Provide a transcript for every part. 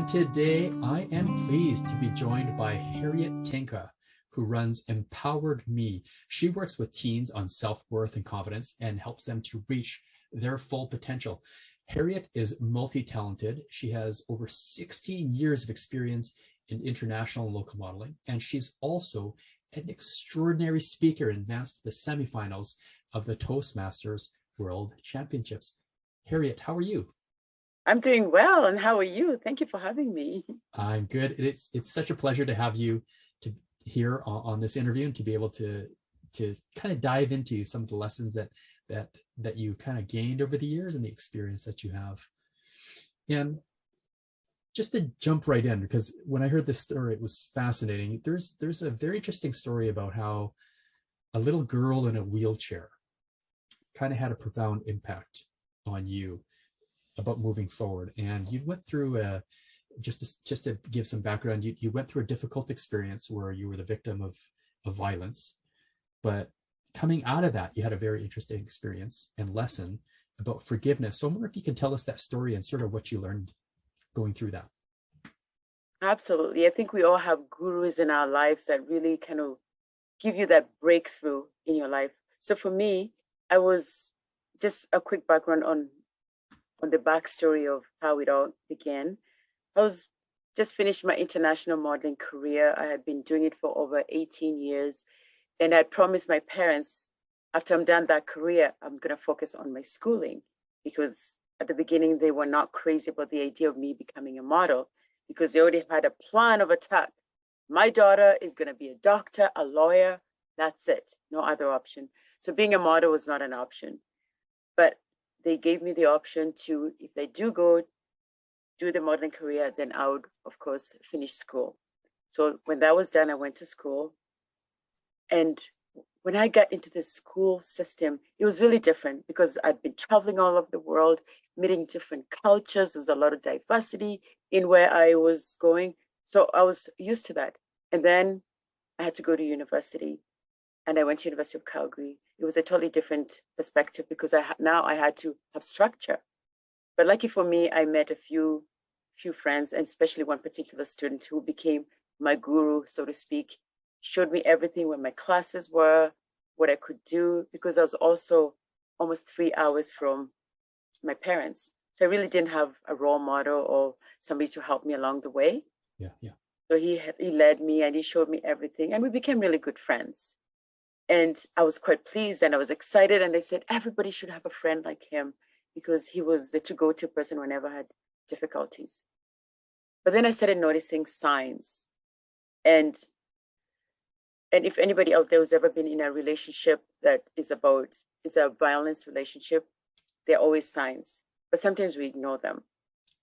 And today I am pleased to be joined by Harriet Tinka, who runs Empowered Me. She works with teens on self-worth and confidence and helps them to reach their full potential. Harriet is multi-talented. She has over 16 years of experience in international and local modeling, and she's also an extraordinary speaker and advanced to the semifinals of the Toastmasters World Championships. Harriet, how are you? I'm doing well, and how are you? Thank you for having me. I'm good. It's such a pleasure to have you here on this interview and to be able to kind of dive into some of the lessons that you kind of gained over the years and the experience that you have. And just to jump right in, because when I heard this story, it was fascinating. There's a very interesting story about how a little girl in a wheelchair kind of had a profound impact on you about moving forward. And you went through just to give some background, you went through a difficult experience where you were the victim of violence, but coming out of that, you had a very interesting experience and lesson about forgiveness. So I wonder if you can tell us that story and sort of what you learned going through that. Absolutely. I think we all have gurus in our lives that really kind of give you that breakthrough in your life. So for me, I was just a quick background on the backstory of how it all began. I was just finished my international modeling career. I had been doing it for over 18 years. And I promised my parents, after I'm done that career, I'm going to focus on my schooling, because at the beginning, they were not crazy about the idea of me becoming a model, because they already had a plan of attack. My daughter is going to be a doctor, a lawyer. That's it. No other option. So being a model was not an option. But they gave me the option to, if they do go do the modeling career, then I would, of course, finish school. So when that was done, I went to school. And when I got into the school system, it was really different because I'd been traveling all over the world, meeting different cultures. There was a lot of diversity in where I was going. So I was used to that. And then I had to go to university, and I went to University of Calgary. It was a totally different perspective because now I had to have structure. But lucky for me, I met a few friends, and especially one particular student who became my guru, so to speak, showed me everything, where my classes were, what I could do, because I was also almost 3 hours from my parents. So I really didn't have a role model or somebody to help me along the way. Yeah. So he led me and he showed me everything, and we became really good friends. And I was quite pleased and I was excited. And I said, everybody should have a friend like him, because he was the to-go-to person whenever I had difficulties. But then I started noticing signs. And if anybody out there who's ever been in a relationship that is a violence relationship, there are always signs, but sometimes we ignore them.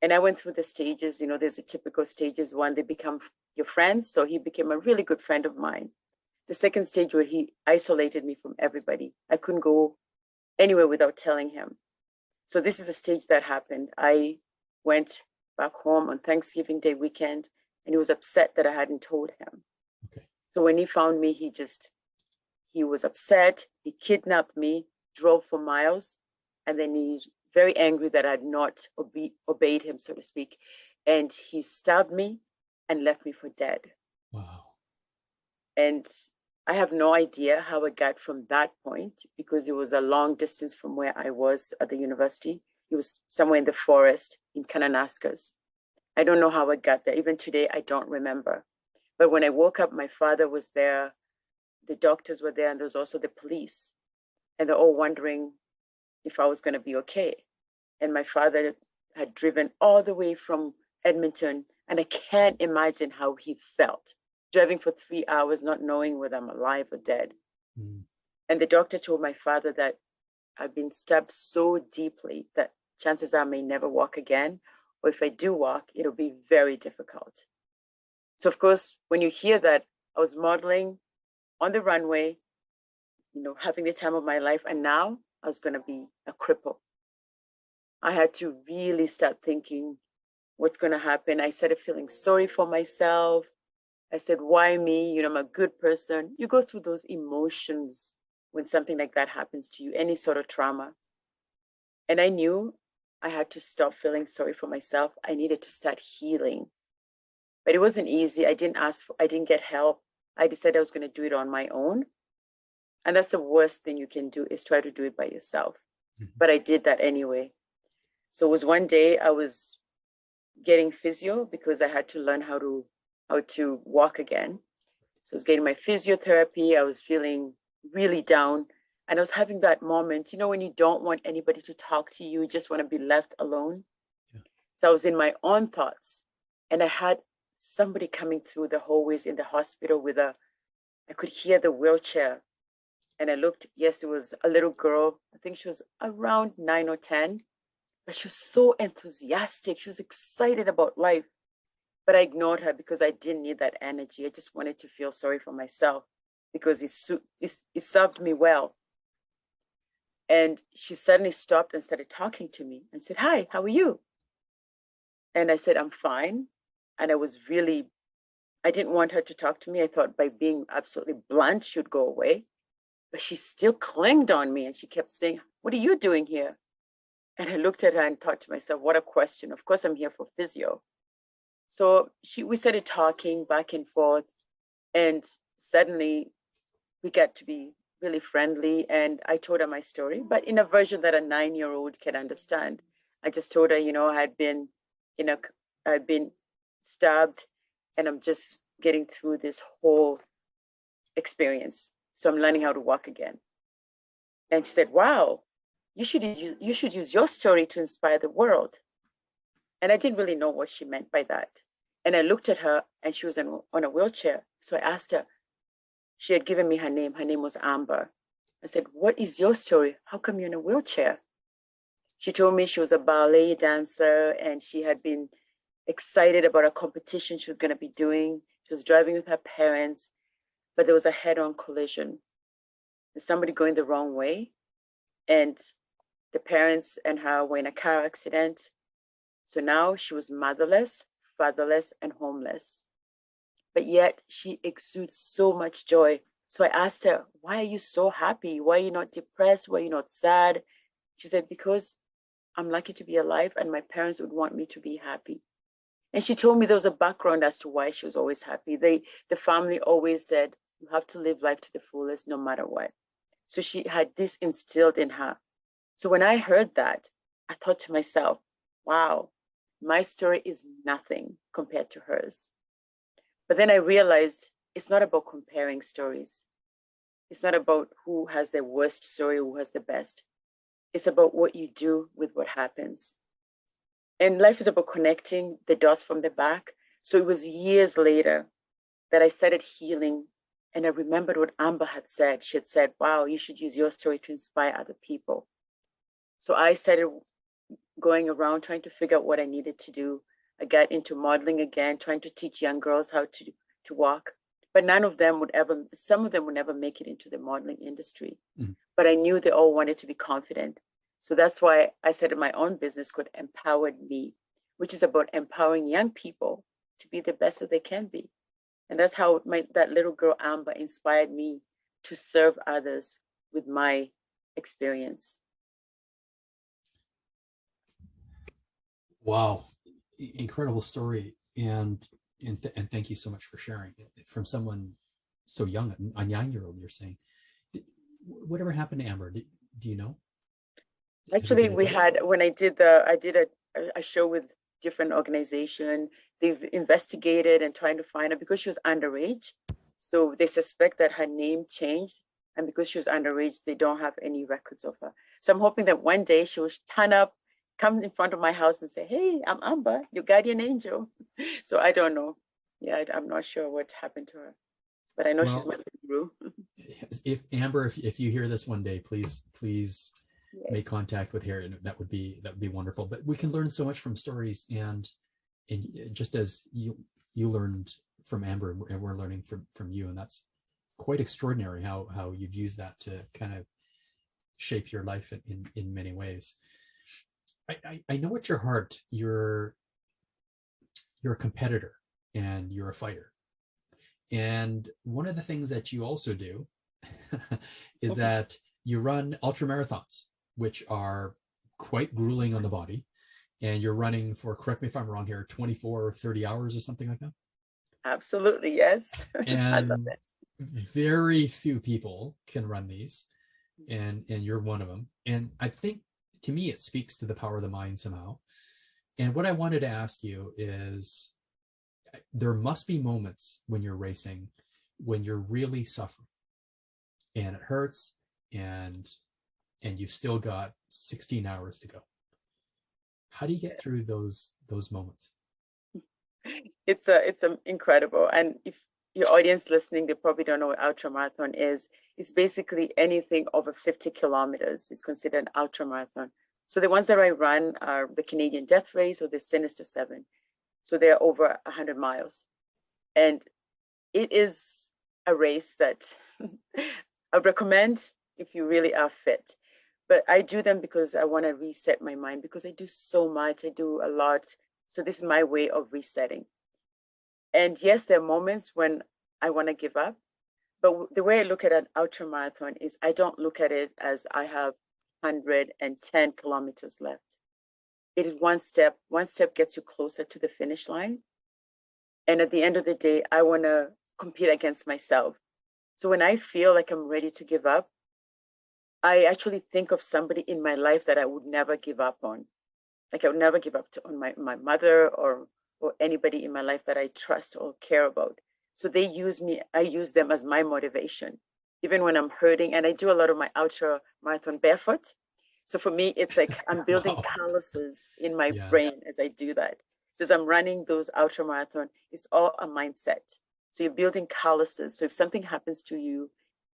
And I went through the stages, there's the typical stages. One, they become your friends. So he became a really good friend of mine. The second stage, where he isolated me from everybody. I couldn't go anywhere without telling him. So this is a stage that happened. I went back home on Thanksgiving Day weekend, and he was upset that I hadn't told him. Okay. So when he found me, he was upset. He kidnapped me, drove for miles, and then he's very angry that I had not obeyed him, so to speak. And he stabbed me and left me for dead. Wow. And I have no idea how I got from that point, because it was a long distance from where I was at the university. It was somewhere in the forest in Kananaskis. I don't know how I got there. Even today, I don't remember. But when I woke up, my father was there, the doctors were there, and there was also the police. And they're all wondering if I was going to be okay. And my father had driven all the way from Edmonton, and I can't imagine how he felt, driving for 3 hours, not knowing whether I'm alive or dead. Mm. And the doctor told my father that I've been stabbed so deeply that chances are I may never walk again, or if I do walk, it'll be very difficult. So of course, when you hear that, I was modeling on the runway, having the time of my life, and now I was going to be a cripple. I had to really start thinking, what's going to happen? I started feeling sorry for myself. I said, why me? I'm a good person. You go through those emotions when something like that happens to you, any sort of trauma. And I knew I had to stop feeling sorry for myself. I needed to start healing. But it wasn't easy. I didn't get help. I decided I was going to do it on my own. And that's the worst thing you can do, is try to do it by yourself. But I did that anyway. So it was one day I was getting physio because I had to learn how to walk again. So I was getting my physiotherapy. I was feeling really down. And I was having that moment, when you don't want anybody to talk to you, you just want to be left alone. Yeah. So I was in my own thoughts. And I had somebody coming through the hallways in the hospital I could hear the wheelchair. And I looked, yes, it was a little girl. I think she was around 9 or 10. But she was so enthusiastic. She was excited about life. But I ignored her because I didn't need that energy. I just wanted to feel sorry for myself because it served me well. And she suddenly stopped and started talking to me and said, "Hi, how are you?" And I said, "I'm fine." And I didn't want her to talk to me. I thought by being absolutely blunt, she'd go away. But she still clinged on me and she kept saying, "What are you doing here?" And I looked at her and thought to myself, what a question. Of course, I'm here for physio. So we started talking back and forth, and suddenly we got to be really friendly. And I told her my story, but in a version that a 9-year-old can understand. I just told her, I'd been stabbed, and I'm just getting through this whole experience. So I'm learning how to walk again. And she said, "Wow, you should use your story to inspire the world." And I didn't really know what she meant by that. And I looked at her, and she was on a wheelchair. So I asked her, she had given me her name. Her name was Amber. I said, "What is your story? How come you're in a wheelchair?" She told me she was a ballet dancer, and she had been excited about a competition she was going to be doing. She was driving with her parents, but there was a head-on collision. There's somebody going the wrong way, and the parents and her were in a car accident. So now she was motherless, fatherless, and homeless. But yet she exudes so much joy. So I asked her, "Why are you so happy? Why are you not depressed? Why are you not sad?" She said, "Because I'm lucky to be alive, and my parents would want me to be happy." And she told me there was a background as to why she was always happy. The family always said, "You have to live life to the fullest no matter what." So she had this instilled in her. So when I heard that, I thought to myself, wow, my story is nothing compared to hers. But then I realized it's not about comparing stories. It's not about who has the worst story, who has the best. It's about what you do with what happens. And life is about connecting the dots from the back. So it was years later that I started healing. And I remembered what Amber had said. She had said, "Wow, you should use your story to inspire other people." So I started going around trying to figure out what I needed to do. I got into modeling again, trying to teach young girls how to walk. But some of them would never make it into the modeling industry. Mm-hmm. But I knew they all wanted to be confident. So that's why I started my own business called Empowered Me, which is about empowering young people to be the best that they can be. And that's how that little girl, Amber, inspired me to serve others with my experience. Wow. Incredible story. And thank you so much for sharing it from someone so young, a 9-year-old, you're saying. Whatever happened to Amber? Do you know? Actually, I did a show with different organization. They've investigated and trying to find her because she was underage. So they suspect that her name changed. And because she was underage, they don't have any records of her. So I'm hoping that one day she will come in front of my house and say, "Hey, I'm Amber, your guardian angel." So I don't know. Yeah, I'm not sure what happened to her. But I know she's my guru. If Amber, if you hear this one day, please yes, make contact with Harriet. That would be wonderful. But we can learn so much from stories, and just as you learned from Amber, and we're learning from you, and that's quite extraordinary how you've used that to kind of shape your life in many ways. I know at your heart you're a competitor and you're a fighter. And one of the things that you also do is that you run ultra marathons, which are quite grueling on the body. and you're running for, correct me if I'm wrong here, 24 or 30 hours or something like that. Absolutely, yes. I love And it. very few people can run these, and you're one of them. And I think, to me, it speaks to the power of the mind somehow. And what I wanted to ask you is, there must be moments when you're racing when you're really suffering and it hurts, and you've still got 16 hours to go. How do you get through those moments? It's incredible. And if your audience listening, they probably don't know what ultramarathon is. It's basically anything over 50 kilometers is considered an ultramarathon. So the ones that I run are the Canadian Death Race or the Sinister 7. So they're over 100 miles. And it is a race that I recommend if you really are fit. But I do them because I want to reset my mind, because I do so much. I do a lot. So this is my way of resetting. And yes, there are moments when I want to give up. But the way I look at an ultramarathon is I don't look at it as I have 110 kilometers left. It is one step. One step gets you closer to the finish line. And at the end of the day, I want to compete against myself. So when I feel like I'm ready to give up, I actually think of somebody in my life that I would never give up on. Like I would never give up on my mother or anybody in my life that I trust or care about. So they use me, I use them as my motivation, even when I'm hurting. And I do a lot of my ultra marathon barefoot. So for me, it's like I'm building calluses in my brain as I do that. So as I'm running those ultra marathon, it's all a mindset. So you're building calluses. So if something happens to you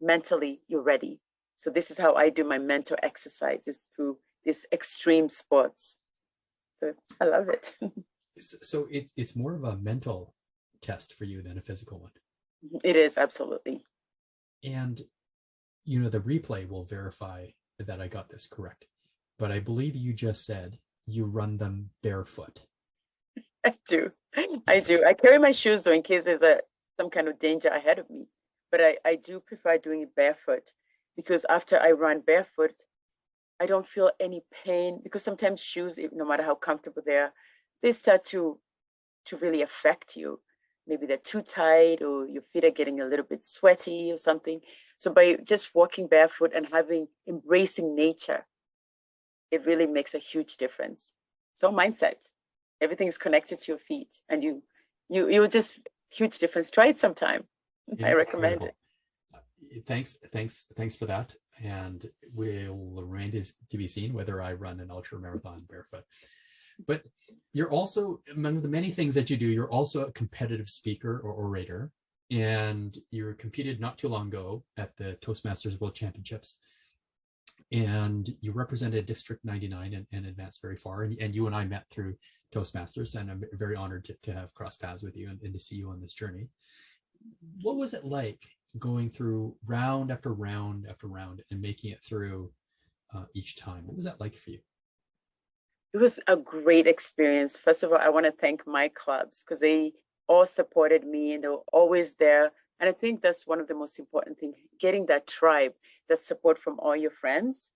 mentally, you're ready. So this is how I do my mental exercises, through these extreme sports. So I love it. So it's more of a mental test for you than a physical one. It is, absolutely. And, the replay will verify that I got this correct. But I believe you just said you run them barefoot. I do. I carry my shoes though in case there's some kind of danger ahead of me. But I do prefer doing it barefoot, because after I run barefoot, I don't feel any pain, because sometimes shoes, no matter how comfortable they are, they start to really affect you. Maybe they're too tight, or your feet are getting a little bit sweaty or something. So by just walking barefoot and embracing nature, it really makes a huge difference. So mindset, everything is connected to your feet, and you just, huge difference. Try it sometime. I recommend it. Thanks for that. And will remain to be seen whether I run an ultra marathon barefoot. But you're also, among the many things that you do, you're also a competitive speaker or orator. And you competed not too long ago at the Toastmasters World Championships. And you represented District 99 and advanced very far. And you and I met through Toastmasters, and I'm very honored to have crossed paths with you and to see you on this journey. What was it like going through round after round after round and making it through each time? What was that like for you? It was a great experience. First of all, I want to thank my clubs, because they all supported me and they were always there. And I think that's one of the most important things, getting that tribe, that support from all your friends.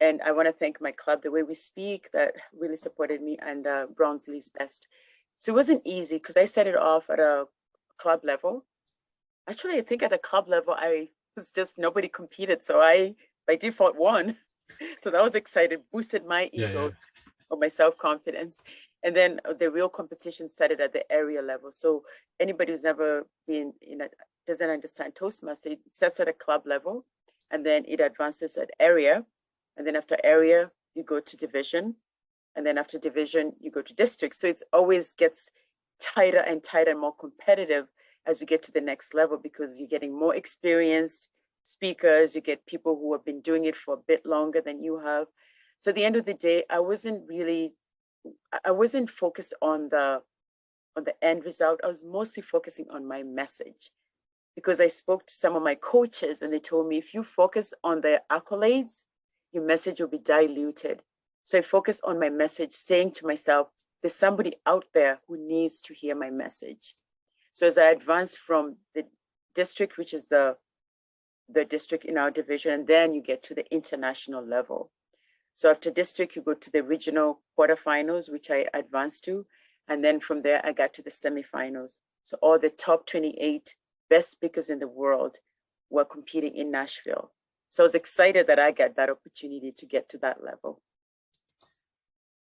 And I want to thank my club, The Way We Speak, that really supported me, and Brownsley's Best. So it wasn't easy, because I set it off at a club level. Actually, I think at a club level, I was just, nobody competed. So I, by default, won. So that was exciting, boosted my ego or my self-confidence. And then the real competition started at the area level. So anybody who's never been doesn't understand Toastmasters, it starts at a club level, and then it advances at area. And then after area, you go to division. And then after division, you go to district. So it always gets tighter and tighter and more competitive as you get to the next level, because you're getting more experienced speakers, you get people who have been doing it for a bit longer than you have. So at the end of the day, I wasn't focused on the end result. I was mostly focusing on my message, because I spoke to some of my coaches and they told me, if you focus on the accolades, your message will be diluted. So I focused on my message, saying to myself, there's somebody out there who needs to hear my message. So as I advanced from the district, which is the district in our division, then you get to the international level. So after district, you go to the regional quarterfinals, which I advanced to. And then from there, I got to the semifinals. So all the top 28 best speakers in the world were competing in Nashville. So I was excited that I got that opportunity to get to that level.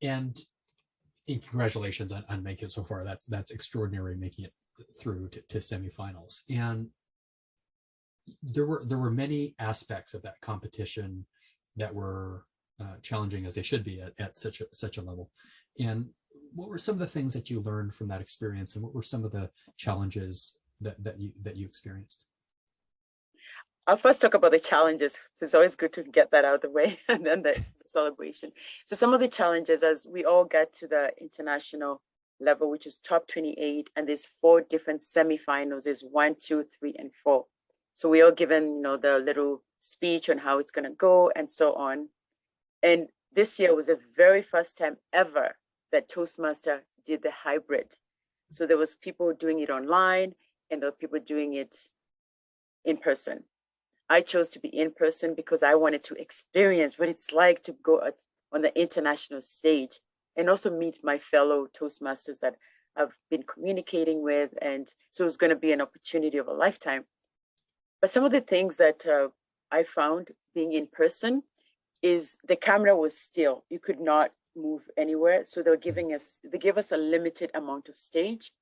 And congratulations on making it so far. That's extraordinary, making it through to semifinals. And there were many aspects of that competition that were challenging, as they should be at such a level. And what were some of the things that you learned from that experience, and what were some of the challenges that you experienced? I'll first talk about the challenges. It's always good to get that out of the way, and then the celebration. So some of the challenges, as we all get to the international level, which is top 28, and there's 4 different semifinals. There's 1, 2, 3, and 4. So we all given, the little speech on how it's going to go and so on. And this year was the very first time ever that Toastmaster did the hybrid. So there was people doing it online, and there were people doing it in person. I chose to be in person because I wanted to experience what it's like to go on the international stage and also meet my fellow Toastmasters that I've been communicating with. And so it was going to be an opportunity of a lifetime. But some of the things that I found being in person is the camera was still. You could not move anywhere. So they gave us a limited amount of stage.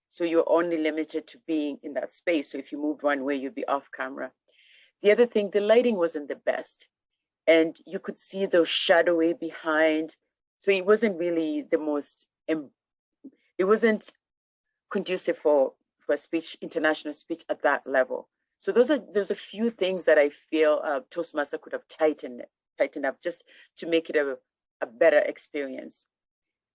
So you're only limited to being in that space. So if you moved one way, you'd be off camera. The other thing, the lighting wasn't the best. And you could see those shadowy behind. So it wasn't really it wasn't conducive for speech, international speech at that level. So there's a few things that I feel Toastmaster could have tightened up just to make it a better experience.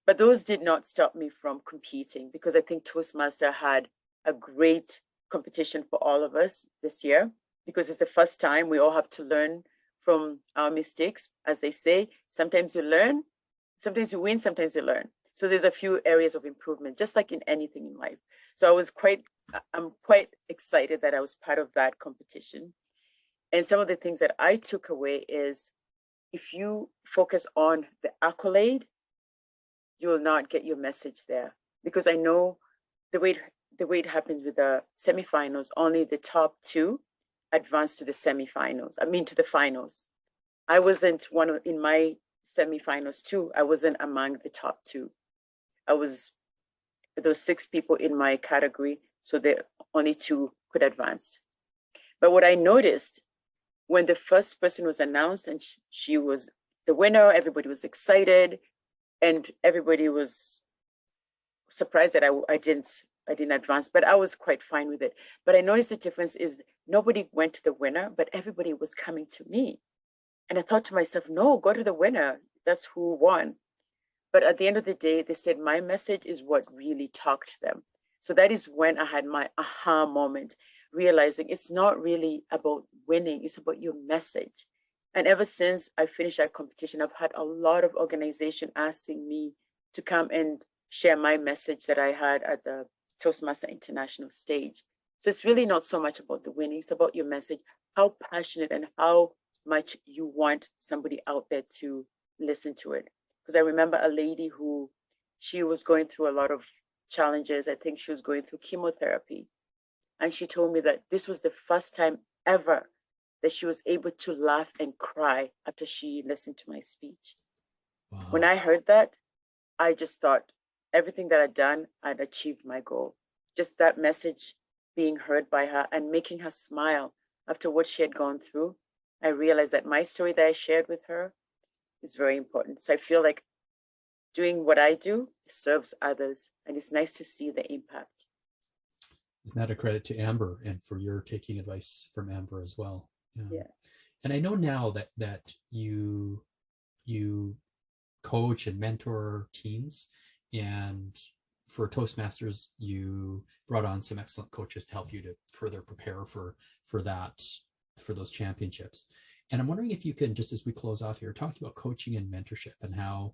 But those did not stop me from competing, because I think Toastmaster had a great competition for all of us this year, because it's the first time. We all have to learn from our mistakes. As they say, sometimes you learn, sometimes you win, sometimes you learn. So there's a few areas of improvement, just like in anything in life. So I'm quite excited that I was part of that competition. And some of the things that I took away is, if you focus on the accolade, you will not get your message there. Because I know the way it happens with the semifinals, only the top 2 advance to the to the finals. I wasn't in my semifinals too. I wasn't among the top 2. I was those 6 people in my category, so the only 2 could advance. But what I noticed when the first person was announced and she was the winner, everybody was excited, and everybody was surprised that I didn't advance, but I was quite fine with it. But I noticed the difference is nobody went to the winner, but everybody was coming to me. And I thought to myself, no, go to the winner. That's who won. But at the end of the day, they said my message is what really talked to them. So that is when I had my aha moment, realizing it's not really about winning, it's about your message. And ever since I finished that competition, I've had a lot of organizations asking me to come and share my message that I had at the Toastmasters International stage. So it's really not so much about the winning, it's about your message, how passionate and how much you want somebody out there to listen to it. Because I remember a lady who, she was going through a lot of challenges. I think she was going through chemotherapy. And she told me that this was the first time ever that she was able to laugh and cry after she listened to my speech. Wow. When I heard that, I just thought everything that I'd done, I'd achieved my goal. Just that message being heard by her and making her smile after what she had gone through, I realized that my story that I shared with her is very important. So I feel like doing what I do serves others, and it's nice to see the impact. Isn't that a credit to Amber, and for your taking advice from Amber as well? Yeah. And I know now that you coach and mentor teams, and for Toastmasters, you brought on some excellent coaches to help you to further prepare for those championships. And I'm wondering if you can, just as we close off here, talk about coaching and mentorship and how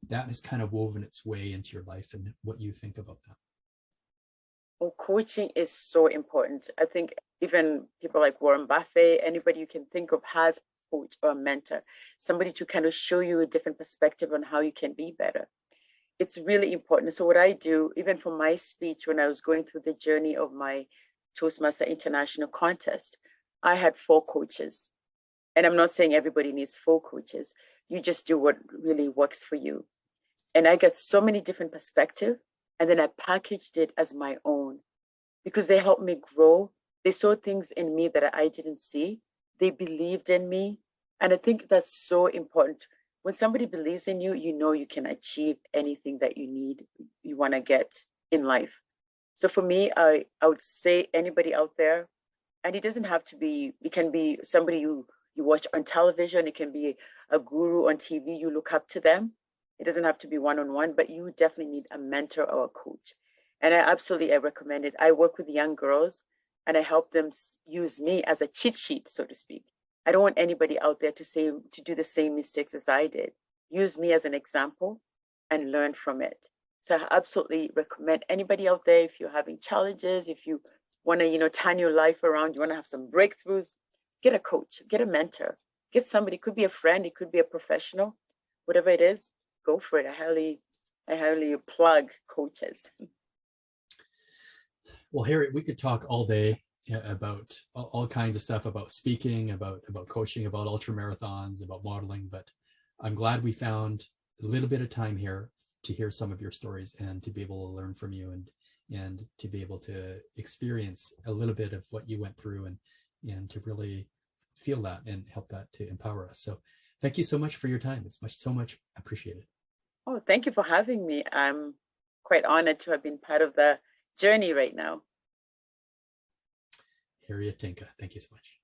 that has kind of woven its way into your life and what you think about that. Well, coaching is so important. I think even people like Warren Buffett, anybody you can think of, has coach or a mentor, somebody to kind of show you a different perspective on how you can be better. It's really important. So what I do, even for my speech, when I was going through the journey of my Toastmasters International contest, I had 4 coaches. And I'm not saying everybody needs 4 coaches. You just do what really works for you. And I got so many different perspectives. And then I packaged it as my own because they helped me grow. They saw things in me that I didn't see. They believed in me. And I think that's so important. When somebody believes in you, you know you can achieve anything that you need, you want to get in life. So for me, I would say anybody out there, and it doesn't have to be, it can be somebody you watch on television, it can be a guru on TV, you look up to them. It doesn't have to be one-on-one, but you definitely need a mentor or a coach. And I recommend it. I work with young girls and I help them use me as a cheat sheet, so to speak. I don't want anybody out there to do the same mistakes as I did. Use me as an example and learn from it. So I absolutely recommend anybody out there, if you're having challenges, if you want to, turn your life around, you want to have some breakthroughs, get a coach, get a mentor, get somebody. It could be a friend, it could be a professional, whatever it is, go for it. I highly plug coaches. Well, Harriet, we could talk all day about all kinds of stuff, about speaking, about coaching, about ultra marathons, about modeling, but I'm glad we found a little bit of time here to hear some of your stories and to be able to learn from you and to be able to experience a little bit of what you went through and to really feel that and help that to empower us. So thank you so much for your time. It's so much appreciated. Oh, thank you for having me. I'm quite honored to have been part of the journey right now. Harriet Tinka, thank you so much.